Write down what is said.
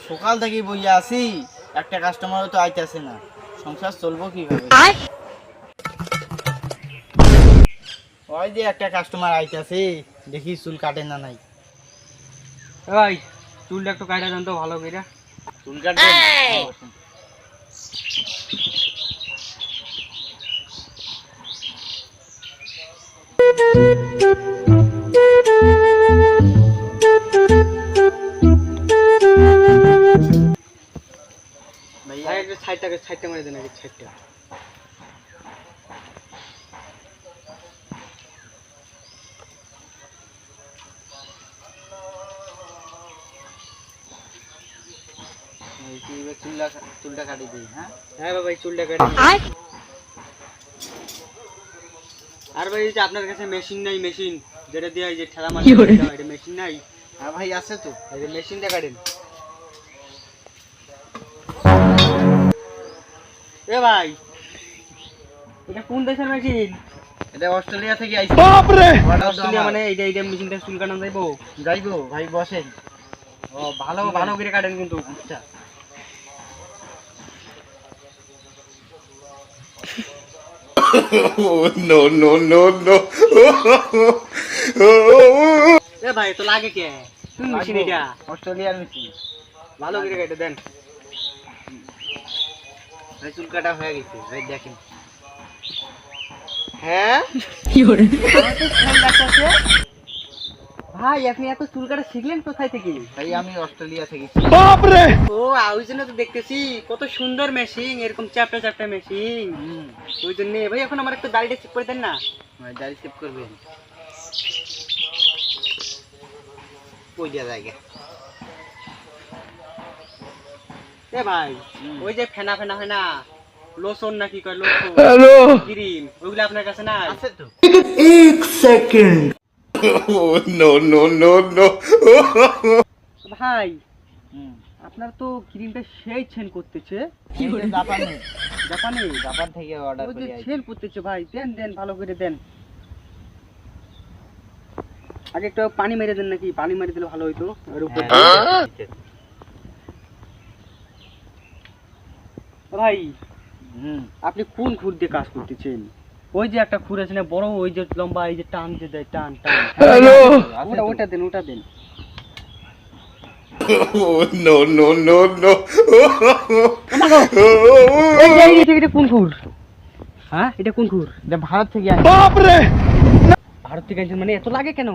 সকাল থেকে বইয়া আছি, একটা কাস্টমারও তো আইতেছে না, সংসার চলবো কিভাবে? ওই যে একটা কাস্টমার আইতেছে, দেখি চুল কাটে না নাই। ভাই চুলটা একটু কাটা দেন তো ভালো করে। চুল কাটবে? ভাইয়া ভাই একটু সাইডটা মেরে দেন, আগে সাইডটা। চুলটা কাটি দিই। হ্যাঁ হ্যাঁ ভাই চুলটা কাটে। আর ভাই এই যে আপনার কাছে মেশিন নাই, মেশিন যেটা দিয়ে এই যে ঠেলা মারি এটা মেশিন নাই? হ্যাঁ ভাই আছে তো। এই যে মেশিনটা কাটেন। এ ভাই এটা কোন দেশের মেশিন? এটা অস্ট্রেলিয়া থেকে আইছে। অস্ট্রেলিয়া মানে এইটা মেশিনটা চুল কাটানো যাইবো? যাইবো ভাই, বসেন। ও ভালো ভালো করে কাটেন কিন্তু। আচ্ছা no, no, no, no. এ ভাই তো লাগে কে কোন মেশিন এটা? অস্ট্রেলিয়ার মেশিন। ভালো করে কেটে দেন। ভাই চুল কাটা হয়ে গেছে, ভাই দেখেন। হ্যাঁ ভাই আপনি এত চুল কাটা শিখলেন কোথায় থেকে? ভাই আমি অস্ট্রেলিয়া থেকে। ও ওই জন্য তো দেখতেছি কত সুন্দর মেশিন, এরকম চ্যাপটা চ্যাপটা মেশিন। ওই জন্য ভাই এখন আমার একটু দাড়িটা চেক করে দেন না। ভাই দাড়ি সেভ করবেন? ওই যে জায়গা। এ ভাই ওই যে ফেনা ফেনা হয় না, লোশন না কি কয়, লোশন ক্রিম, ওইগুলো আপনার কাছে না? আছে তো। Oh, no, no, no, no. ভাই আপনার তো ক্রিমটা সেই সেল করতেছে। জাপানি, জাপানি? জাপান থেকে অর্ডার ওই করে যে আইছে। সেল করতেছে ভাই, দেন দেন ভালো করে দেন। আগে একটু পানি মেরে দেন, নাকি পানি মেরে দিলে ভালো হইতো এর উপর। ভাই আপনি কোন খুর দিয়ে কাজ করতেছেন? ওই যে একটা খুর আছে না বড়, ওই যে লম্বা, এই যে টান যে দেয়, টান টান। ওটা দেন, ওটা দেন। Oh, no, no, no, no. এটা কোন খুর? হ্যাঁ এটা কোন খুর? এটা ভারত থেকে আইছে। ভারত থেকে আনছেন মানে এত লাগে কেন?